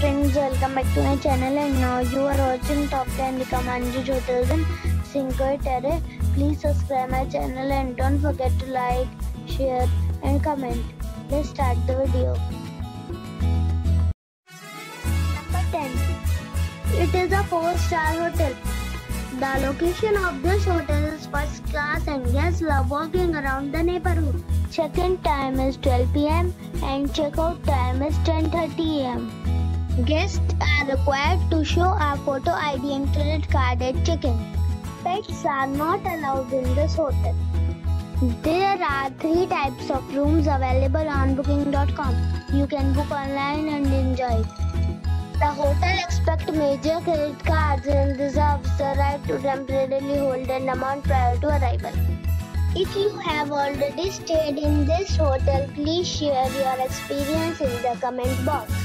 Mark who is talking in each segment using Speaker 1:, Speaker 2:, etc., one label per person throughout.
Speaker 1: friends, welcome back to my channel, and now you are watching top 10 recommended hotels in Cinque Terre. Please subscribe my channel and don't forget to like, share and comment. Let's start the video. Number 10. It is a 4-star hotel. The location of this hotel is first class and guests love walking around the neighborhood. Check-in time is 12 p.m. and check-out time is 10:30 a.m. Guests are required to show a photo ID and credit card at check-in. Pets are not allowed in this hotel. There are 3 types of rooms available on booking.com. You can book online and enjoy it. The hotel expects major credit cards and reserves the right to temporarily hold an amount prior to arrival. If you have already stayed in this hotel, please share your experience in the comment box.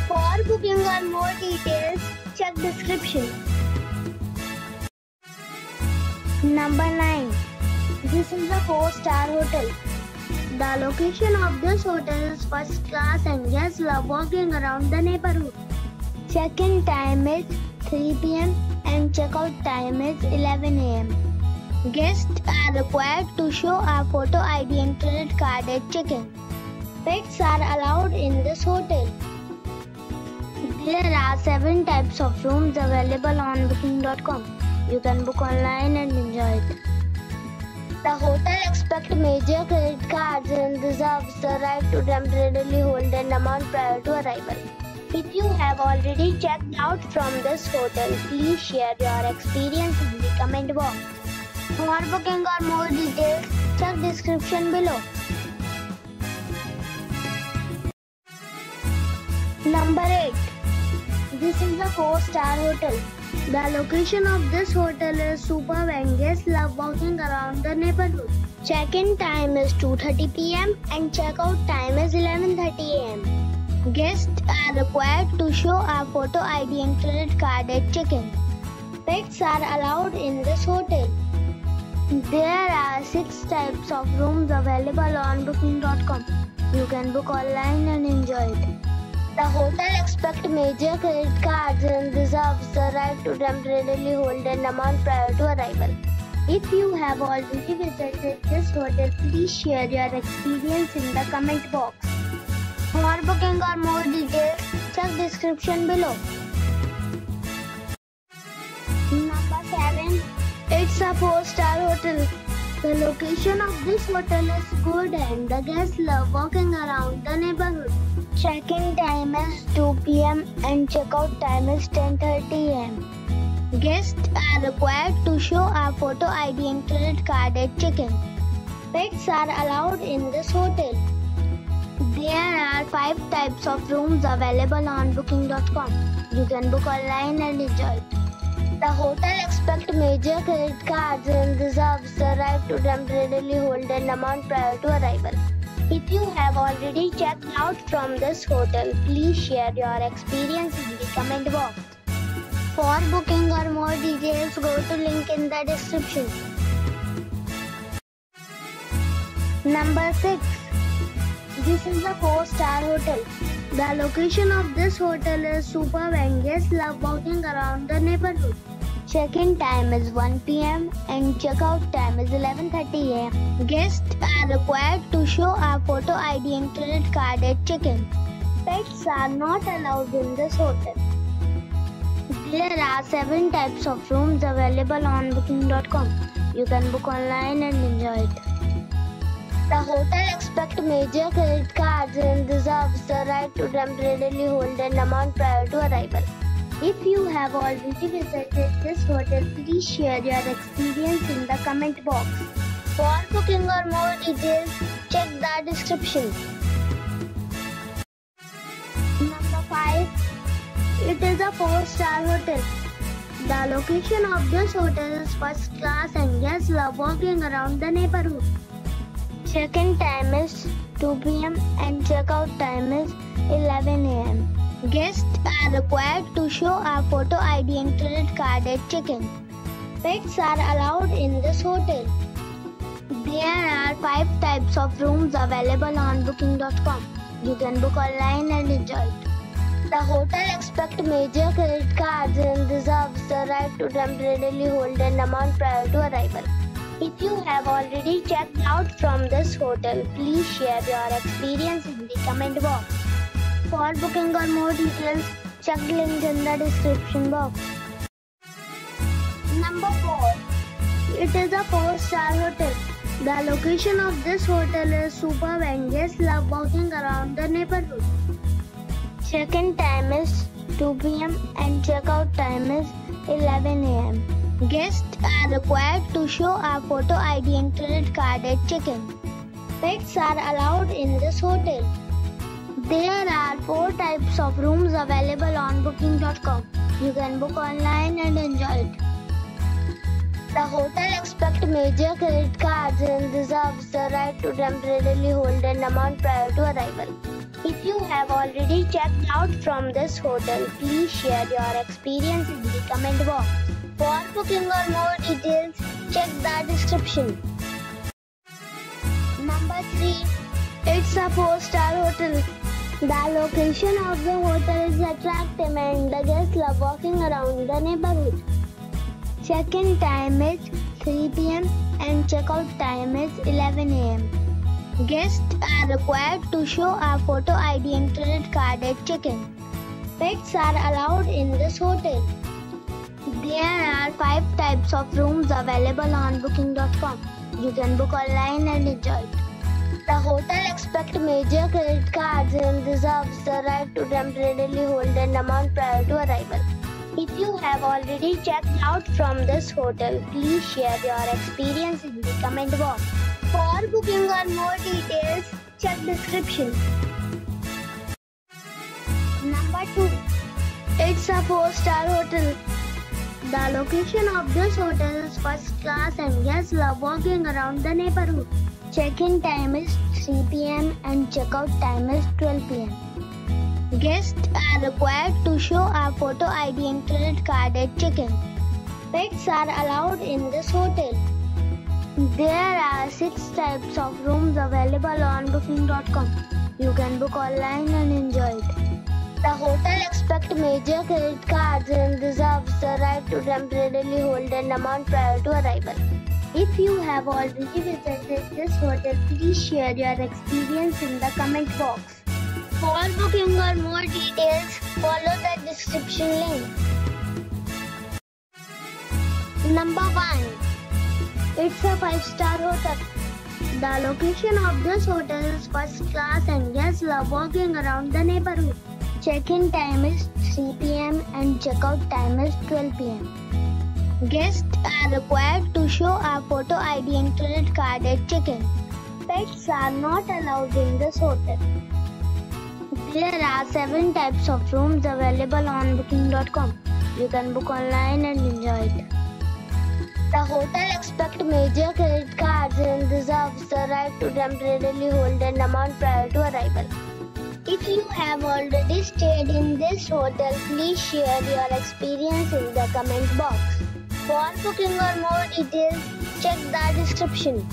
Speaker 1: For booking or more details, check description. Number 9. This is a 4-star hotel. The location of this hotel is first class and guests love walking around the neighborhood. Check-in time is 3 p.m. and check-out time is 11 a.m. Guests are required to show a photo ID and credit card at check-in. Pets are allowed in this hotel. There are 7 types of rooms available on booking.com. You can book online and enjoy it. The hotel expects major credit cards and reserves the right to temporarily hold an amount prior to arrival. If you have already checked out from this hotel, please share your experience in the comment box. For booking or more details, check description below. Number 8. This is a 4-star hotel. The location of this hotel is superb and guests love walking around the neighborhood. Check-in time is 2:30 p.m. and check-out time is 11:30 a.m. Guests are required to show a photo ID and credit card at check-in. Pets are allowed in this hotel. There are 6 types of rooms available on booking.com. You can book online and enjoy it. The hotel expects major credit cards and reserves the right to temporarily hold an amount prior to arrival. If you have already visited this hotel, please share your experience in the comment box. For booking or more details, check description below. Number 7. It's a 4-star hotel. The location of this hotel is good and the guests love walking around the neighborhood. Check-in time is 2 p.m. and check-out time is 10:30 a.m. Guests are required to show a photo ID and credit card at check-in. Pets are allowed in this hotel. There are 5 types of rooms available on booking.com. You can book online and enjoy it. The hotel expects major credit cards and reserves the right to temporarily hold an amount prior to arrival. If you have already checked out from this hotel, please share your experience in the comment box. For booking or more details, go to link in the description. Number 6. This is a 4-star hotel. The location of this hotel is superb and guests love walking around the neighborhood. Check-in time is 1 p.m. and check-out time is 11:30 a.m. Guests are required to show a photo ID and credit card at check-in. Pets are not allowed in this hotel. There are 7 types of rooms available on booking.com. You can book online and enjoy it. The hotel expects major credit cards and reserves the right to temporarily hold an amount prior to arrival. If you have already visited this hotel, please share your experience in the comment box. For booking or more details, check the description. Number 5. It is a 4-star hotel. The location of this hotel is first class and guests love walking around the neighborhood. Check-in time is 2 p.m. and check-out time is 11 a.m. Guests are required to show a photo ID and credit card at check-in. Pets are allowed in this hotel. There are 5 types of rooms available on booking.com. You can book online and enjoy it. The hotel expects major credit cards and reserves the right to temporarily hold an amount prior to arrival. If you have already checked out from this hotel, please share your experience in the comment box. For booking or more details, check the link in the description box. Number 4. It is a 4-star hotel. The location of this hotel is superb and guests love walking around the neighborhood. Check-in time is 2 p.m. and check-out time is 11 a.m. Guests are required to show a photo ID and credit card at check-in. Pets are allowed in this hotel. There are 4 types of rooms available on booking.com. You can book online and enjoy it. The hotel expects major credit cards and reserves the right to temporarily hold an amount prior to arrival. If you have already checked out from this hotel, please share your experience in the comment box. For booking or more details, check the description. Number 3. It's a 4-star hotel. The location of the hotel is attractive and the guests love walking around the neighborhood. Check-in time is 3 p.m. and check-out time is 11 a.m. Guests are required to show a photo ID and credit card at check-in. Pets are allowed in this hotel. There are 5 types of rooms available on booking.com. You can book online and enjoy it. The hotel expects major credit cards and reserves the right to temporarily hold an amount prior to arrival. If you have already checked out from this hotel, please share your experience in the comment box. For booking or more details, check description. Number 2. It's a 4-star hotel. The location of this hotel is first class and guests love walking around the neighborhood. Check-in time is 3 p.m. and check-out time is 12 p.m. Guests are required to show a photo ID and credit card at check-in. Pets are allowed in this hotel. There are 6 types of rooms available on booking.com. You can book online and enjoy it. The hotel expects major credit cards and reserves the right to temporarily hold an amount prior to arrival. If you have already visited this hotel, please share your experience in the comment box. For booking or more details, follow the description link. Number 1. It's a 5-star hotel. The location of this hotel is first class and guests love walking around the neighborhood. Check-in time is 3 p.m. and check-out time is 12 p.m. Guests are required to show a photo ID and credit card at check-in. Pets are not allowed in this hotel. There are 7 types of rooms available on booking.com. You can book online and enjoy it. The hotel expects major credit cards and reserves the right to temporarily hold an amount prior to arrival. If you have already stayed in this hotel, please share your experience in the comment box. For booking or more details, check the description.